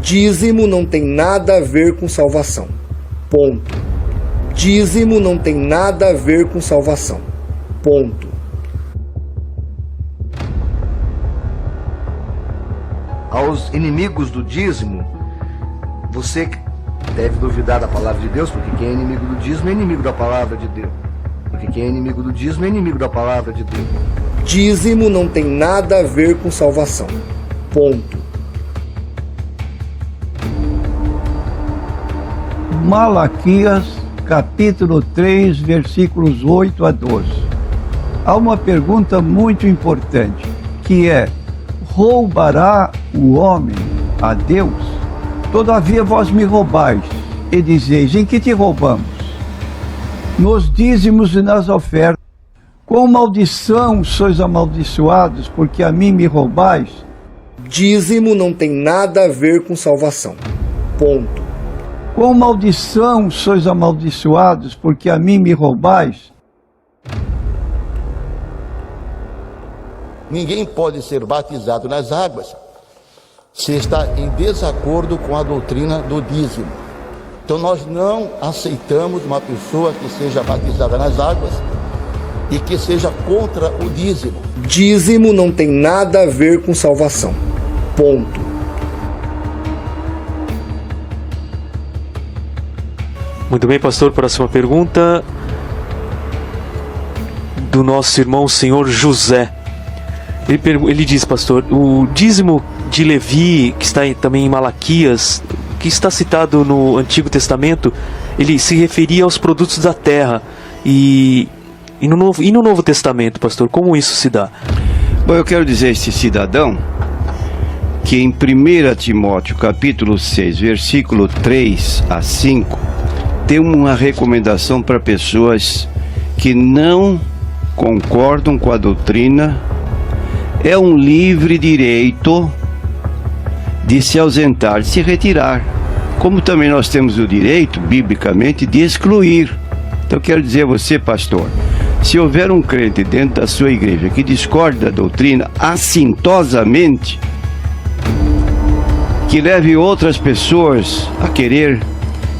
Dízimo não tem nada a ver com salvação. Ponto. Dízimo não tem nada a ver com salvação. Ponto. Aos inimigos do dízimo, você deve duvidar da palavra de Deus, porque quem é inimigo do dízimo é inimigo da palavra de Deus. Porque quem é inimigo do dízimo é inimigo da palavra de Deus. Dízimo não tem nada a ver com salvação. Ponto. Malaquias, capítulo 3, versículos 8 a 12. Há uma pergunta muito importante, que é: roubará o homem a Deus? Todavia vós me roubais, e dizeis: em que te roubamos? Nos dízimos e nas ofertas. Com maldição sois amaldiçoados, porque a mim me roubais. Dízimo não tem nada a ver com salvação. Ponto. Com maldição sois amaldiçoados, porque a mim me roubais. Ninguém pode ser batizado nas águas se está em desacordo com a doutrina do dízimo. Então nós não aceitamos uma pessoa que seja batizada nas águas e que seja contra o dízimo. Dízimo não tem nada a ver com salvação. Ponto. Muito bem, pastor. Próxima pergunta do nosso irmão senhor José. Ele diz, pastor, o dízimo de Levi, que está também em Malaquias, que está citado no Antigo Testamento, ele se referia aos produtos da terra. E no Novo Testamento, pastor, como isso se dá? Bom, eu quero dizer a este cidadão que em 1 Timóteo, capítulo 6, versículo 3 a 5, tem uma recomendação para pessoas que não concordam com a doutrina. É um livre direito de se ausentar, de se retirar. Como também nós temos o direito, biblicamente, de excluir. Então eu quero dizer a você, pastor, se houver um crente dentro da sua igreja que discorda da doutrina assintosamente, que leve outras pessoas a querer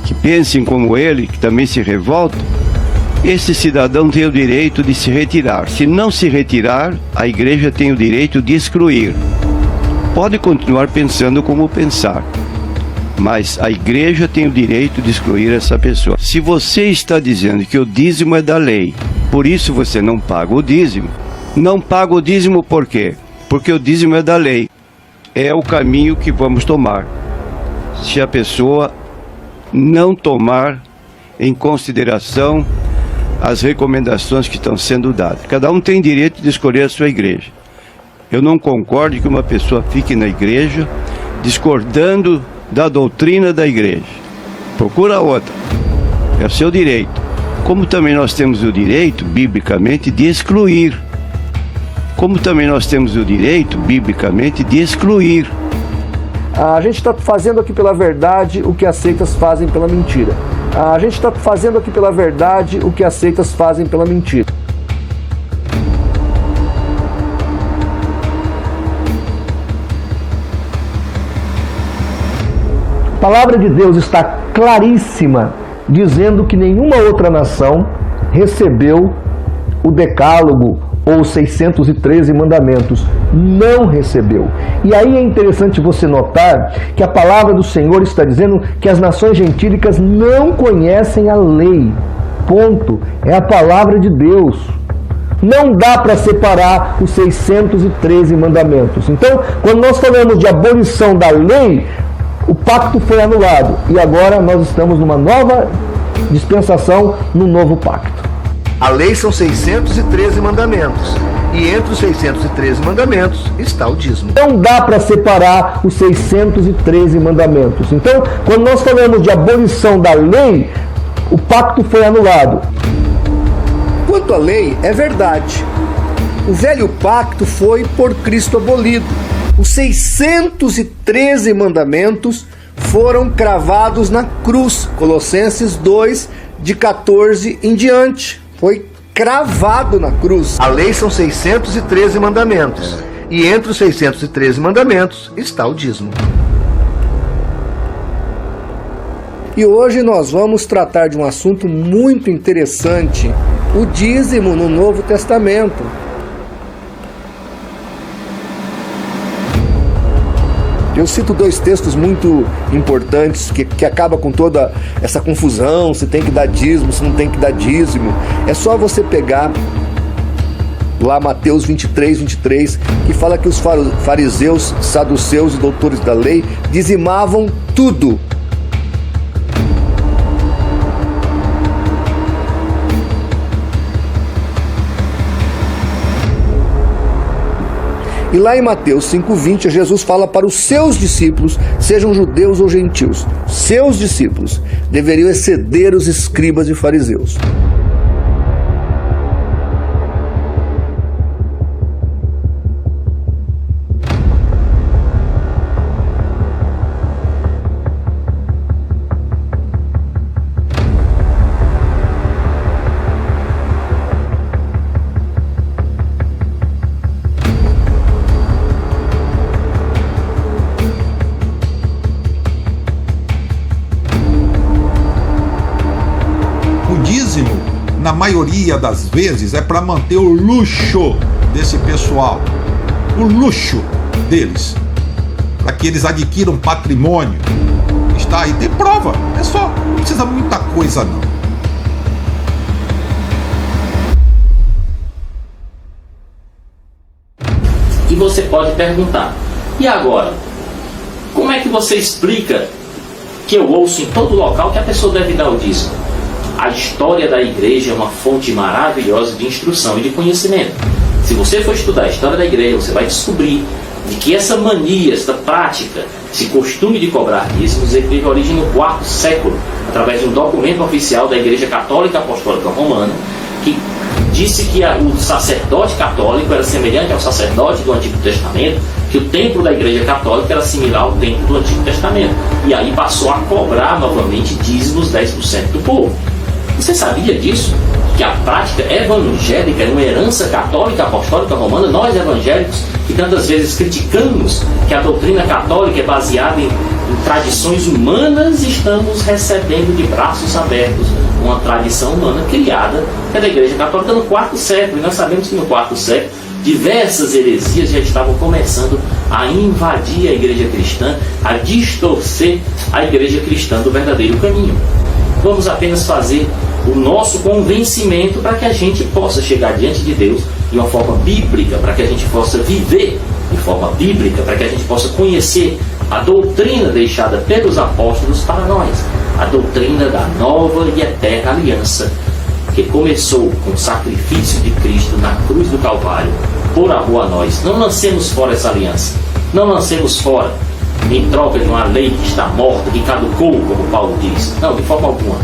que pensem como ele, que também se revoltam, esse cidadão tem o direito de se retirar. Se não se retirar, a igreja tem o direito de excluir. Pode continuar pensando como pensar, mas a igreja tem o direito de excluir essa pessoa. Se você está dizendo que o dízimo é da lei, por isso você não paga o dízimo. Não paga o dízimo por quê? Porque o dízimo é da lei. É o caminho que vamos tomar. Se a pessoa não tomar em consideração as recomendações que estão sendo dadas. Cada um tem direito de escolher a sua igreja. Eu não concordo que uma pessoa fique na igreja discordando da doutrina da igreja. Procura outra. É o seu direito. Como também nós temos o direito, biblicamente, de excluir. Como também nós temos o direito, biblicamente, de excluir. A gente está fazendo aqui pela verdade o que as seitas fazem pela mentira. A gente está fazendo aqui pela verdade o que as seitas fazem pela mentira. A palavra de Deus está claríssima, dizendo que nenhuma outra nação recebeu o decálogo ou 613 mandamentos. Não recebeu. E aí é interessante você notar que a palavra do Senhor está dizendo que as nações gentílicas não conhecem a lei. Ponto. É a palavra de Deus. Não dá para separar os 613 mandamentos. Então, quando nós falamos de abolição da lei, o pacto foi anulado. E agora nós estamos numa nova dispensação, num novo pacto. A lei são 613 mandamentos. E entre os 613 mandamentos está o dízimo. Não dá para separar os 613 mandamentos. Então, quando nós falamos de abolição da lei, o pacto foi anulado. Quanto à lei, é verdade. O velho pacto foi por Cristo abolido. Os 613 mandamentos foram cravados na cruz. Colossenses 2, de 14 em diante. Foi cravado na cruz. A lei são 613 mandamentos. E entre os 613 mandamentos está o dízimo. E hoje nós vamos tratar de um assunto muito interessante, o dízimo no Novo Testamento. Eu cito dois textos muito importantes que acabam com toda essa confusão, se tem que dar dízimo, se não tem que dar dízimo. É só você pegar lá Mateus 23, que fala que os fariseus, saduceus e doutores da lei dizimavam tudo. E lá em Mateus 5,20, Jesus fala para os seus discípulos, sejam judeus ou gentios, seus discípulos deveriam exceder os escribas e fariseus. Na maioria das vezes é para manter o luxo desse pessoal, o luxo deles, para que eles adquiram patrimônio. Está aí, tem prova, é só, não precisa muita coisa não. E você pode perguntar, e agora? Como é que você explica que eu ouço em todo local que a pessoa deve dar o dízimo? A história da igreja é uma fonte maravilhosa de instrução e de conhecimento. Se você for estudar a história da igreja, você vai descobrir de que essa mania, essa prática, esse costume de cobrar dízimos, ele teve origem no IV século, através de um documento oficial da Igreja Católica Apostólica Romana, que disse que o sacerdote católico era semelhante ao sacerdote do Antigo Testamento, que o templo da Igreja Católica era similar ao templo do Antigo Testamento. E aí passou a cobrar novamente dízimos 10% do povo. Você sabia disso? Que a prática evangélica é uma herança católica apostólica romana? Nós evangélicos, que tantas vezes criticamos que a doutrina católica é baseada em tradições humanas, estamos recebendo de braços abertos uma tradição humana criada pela Igreja Católica no IV século. E nós sabemos que no IV século diversas heresias já estavam começando a invadir a Igreja cristã, a distorcer a Igreja cristã do verdadeiro caminho. Vamos apenas fazer o nosso convencimento para que a gente possa chegar diante de Deus de uma forma bíblica, para que a gente possa viver de forma bíblica, para que a gente possa conhecer a doutrina deixada pelos apóstolos para nós, a doutrina da nova e eterna aliança, que começou com o sacrifício de Cristo na cruz do Calvário, por amor a nós. Não lancemos fora essa aliança, não lancemos fora em troca de uma lei que está morta, que caducou, como Paulo diz. Não, de forma alguma.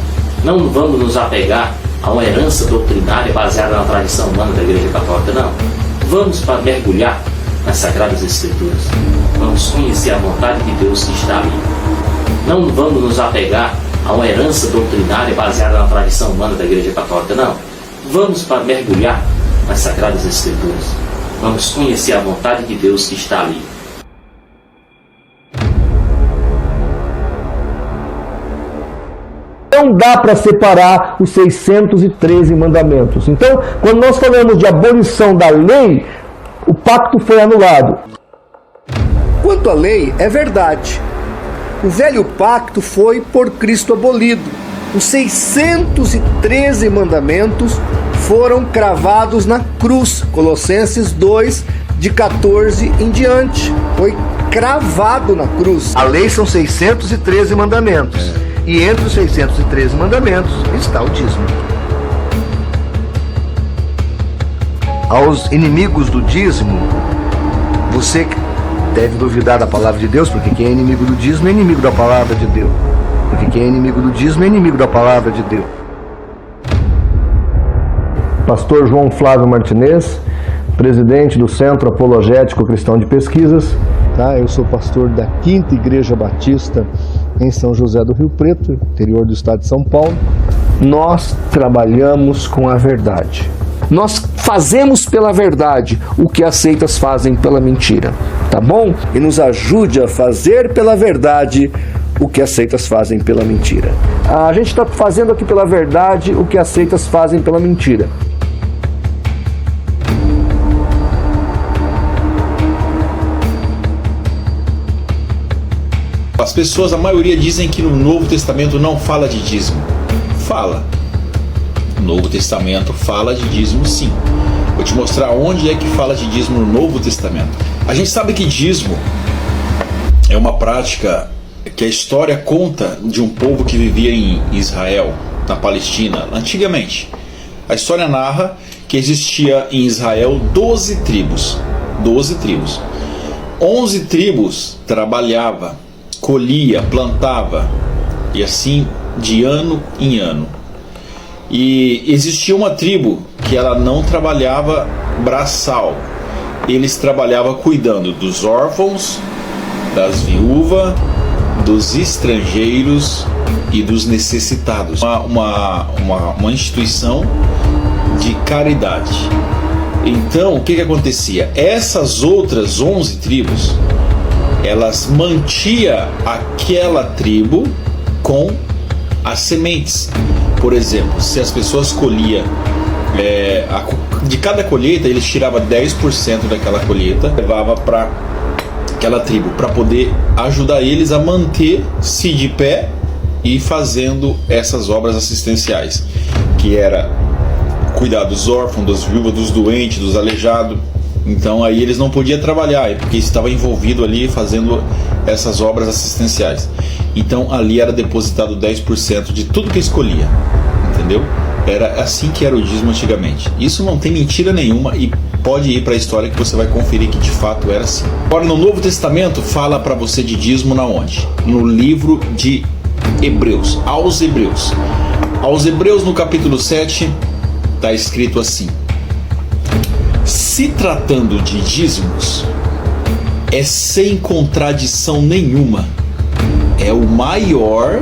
Não vamos nos apegar a uma herança doutrinária baseada na tradição humana da Igreja Católica, não. Vamos para mergulhar nas Sagradas Escrituras. Vamos conhecer a vontade de Deus que está ali. Não vamos nos apegar a uma herança doutrinária baseada na tradição humana da Igreja Católica, não. Vamos para mergulhar nas Sagradas Escrituras. Vamos conhecer a vontade de Deus que está ali. Não dá para separar os 613 mandamentos. Então, quando nós falamos de abolição da lei, o pacto foi anulado. Quanto à lei, é verdade. O velho pacto foi por Cristo abolido. Os 613 mandamentos foram cravados na cruz. Colossenses 2, de 14 em diante. Foi cravado na cruz. A lei são 613 mandamentos. E entre os 613 mandamentos está o dízimo. Aos inimigos do dízimo, você deve duvidar da palavra de Deus, porque quem é inimigo do dízimo é inimigo da palavra de Deus. Porque quem é inimigo do dízimo é inimigo da palavra de Deus. Pastor João Flávio Martinez, presidente do Centro Apologético Cristão de Pesquisas. Eu sou pastor da 5ª Igreja Batista em São José do Rio Preto, interior do estado de São Paulo. Nós trabalhamos com a verdade. Nós fazemos pela verdade o que as seitas fazem pela mentira, tá bom? E nos ajude a fazer pela verdade o que as seitas fazem pela mentira. A gente está fazendo aqui pela verdade o que as seitas fazem pela mentira. As pessoas, a maioria, dizem que no Novo Testamento não fala de dízimo. Fala. O Novo Testamento fala de dízimo, sim. Vou te mostrar onde é que fala de dízimo no Novo Testamento. A gente sabe que dízimo é uma prática que a história conta de um povo que vivia em Israel, na Palestina, antigamente. A história narra que existia em Israel 12 tribos. 12 tribos. 11 tribos trabalhava, colhia, plantava, e assim de ano em ano. E existia uma tribo que ela não trabalhava braçal. Eles trabalhavam cuidando dos órfãos, das viúvas, dos estrangeiros e dos necessitados. Uma instituição de caridade. Então, o que acontecia? Essas outras 11 tribos, elas mantinham aquela tribo com as sementes. Por exemplo, se as pessoas colhiam de cada colheita, eles tiravam 10% daquela colheita, levava para aquela tribo, para poder ajudar eles a manter-se de pé e fazendo essas obras assistenciais, que era cuidar dos órfãos, das viúvas, dos doentes, dos aleijados. Então aí eles não podiam trabalhar, porque estava envolvido ali fazendo essas obras assistenciais. Então ali era depositado 10% de tudo que escolhia, entendeu? Era assim que era o dízimo antigamente. Isso não tem mentira nenhuma e pode ir para a história que você vai conferir que de fato era assim. Agora, no Novo Testamento fala para você de dízimo na onde? No livro de Hebreus, aos Hebreus. Aos Hebreus, no capítulo 7, está escrito assim: se tratando de dízimos, é sem contradição nenhuma. É o maior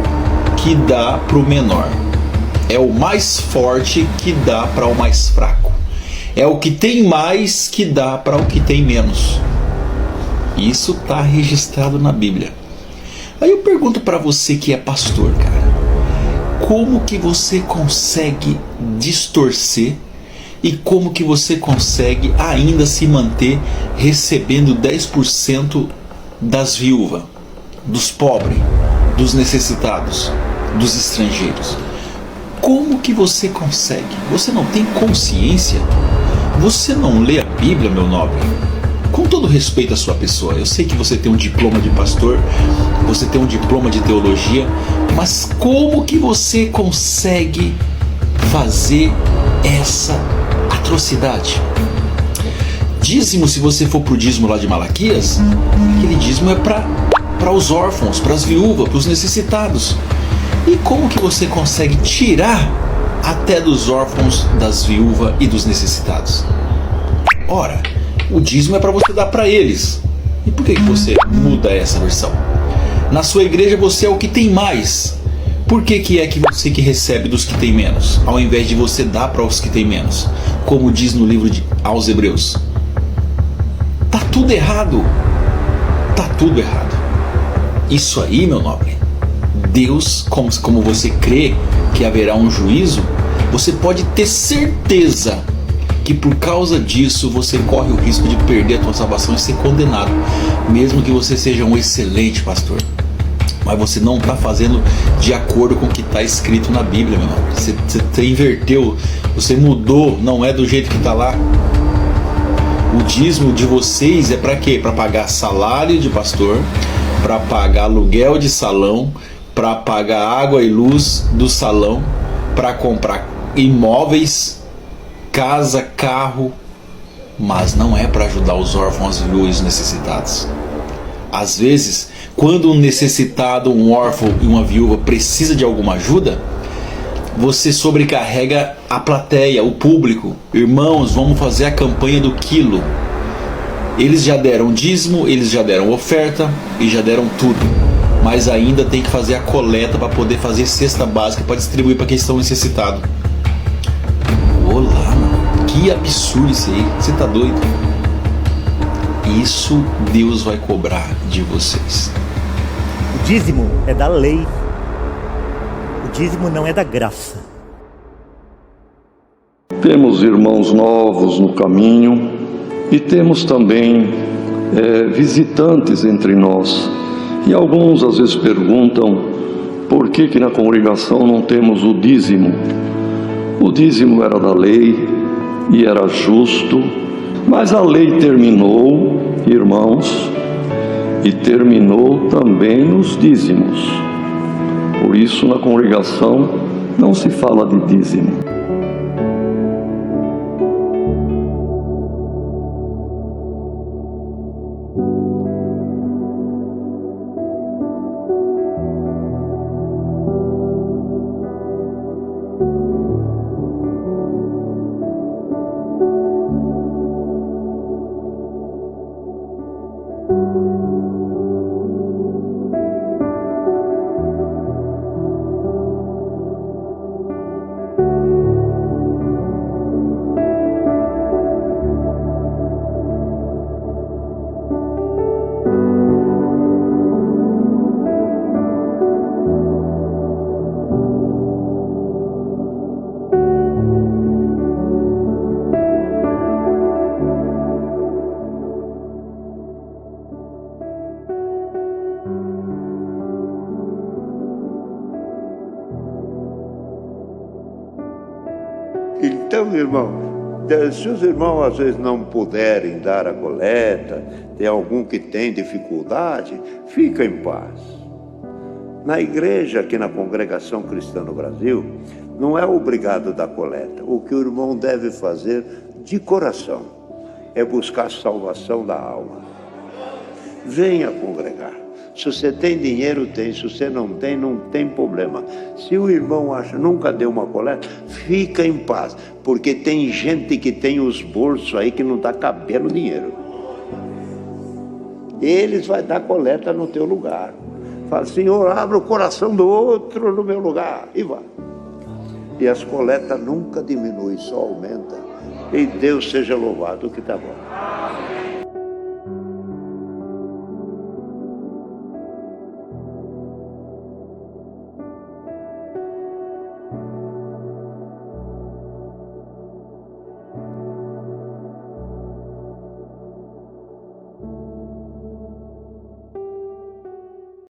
que dá para o menor. É o mais forte que dá para o mais fraco. É o que tem mais que dá para o que tem menos. Isso está registrado na Bíblia. Aí eu pergunto para você que é pastor, cara, como que você consegue distorcer e como que você consegue ainda se manter recebendo 10% das viúvas, dos pobres, dos necessitados, dos estrangeiros? Como que você consegue? Você não tem consciência? Você não lê a Bíblia, meu nobre? Com todo respeito à sua pessoa, eu sei que você tem um diploma de pastor, você tem um diploma de teologia, mas como que você consegue fazer essa atrocidade? Dízimo, se você for pro dízimo lá de Malaquias, aquele dízimo é para os órfãos, para as viúvas, para os necessitados. E como que você consegue tirar até dos órfãos, das viúvas e dos necessitados? Ora, o dízimo é para você dar para eles. E por que você muda essa versão? Na sua igreja você é o que tem mais. Por que é que você que recebe dos que tem menos, ao invés de você dar para os que tem menos? Como diz no livro aos Hebreus. Tá tudo errado. Tá tudo errado. Isso aí, meu nobre, Deus, como você crê que haverá um juízo, você pode ter certeza que por causa disso você corre o risco de perder a tua salvação e ser condenado, mesmo que você seja um excelente pastor. Mas você não está fazendo de acordo com o que está escrito na Bíblia, meu irmão. Você inverteu, você mudou, não é do jeito que está lá. O dízimo de vocês é para quê? Para pagar salário de pastor, para pagar aluguel de salão, para pagar água e luz do salão, para comprar imóveis, casa, carro, mas não é para ajudar os órfãos e os necessitados. Às vezes, quando um necessitado, um órfão e uma viúva precisa de alguma ajuda, você sobrecarrega a plateia, o público. Irmãos, vamos fazer a campanha do quilo. Eles já deram dízimo, eles já deram oferta e já deram tudo. Mas ainda tem que fazer a coleta para poder fazer cesta básica para distribuir para quem estão necessitados. Olá, mano. Que absurdo isso aí. Você tá doido? Isso Deus vai cobrar de vocês. dízimo é da lei. O dízimo não é da graça. Temos irmãos novos no caminho e temos também visitantes entre nós. E alguns às vezes perguntam por que na congregação não temos o dízimo. O dízimo era da lei e era justo, mas a lei terminou, irmãos, e terminou também os dízimos. Por isso, na congregação não se fala de dízimo. Então, irmão, se os irmãos às vezes não puderem dar a coleta, tem algum que tem dificuldade, fica em paz. Na igreja, aqui na Congregação Cristã no Brasil, não é obrigado a dar coleta. O que o irmão deve fazer de coração é buscar a salvação da alma. Venha congregar. Se você tem dinheiro, tem. Se você não tem problema. Se o irmão acha, nunca deu uma coleta, fica em paz. Porque tem gente que tem os bolsos aí que não está cabendo dinheiro. Eles vão dar coleta no teu lugar. Fala, Senhor, abre o coração do outro no meu lugar. E vai. E as coletas nunca diminuem, só aumenta. E Deus seja louvado, que está bom.